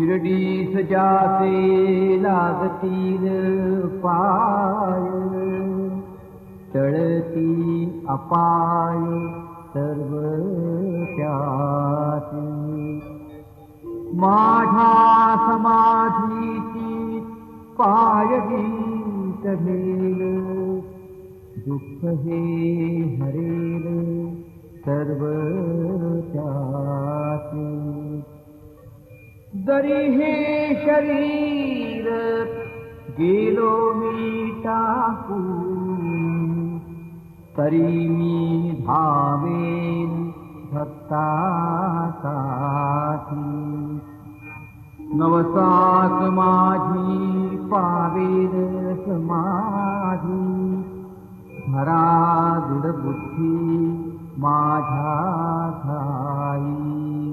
शिर्डीस जासे लागतील पाय, टळती अपाय सर्व त्यासी. माझ्या समाधीची पायवी कढेल, दुःख हे हरेल सर्व त्यासी. जरी हे शरीर गेलो मी टाकून, तरी मी धावेन भक्तासाठी. नवसात माझी पावेन समाधी, धरा दृढ बुद्धी माझ्या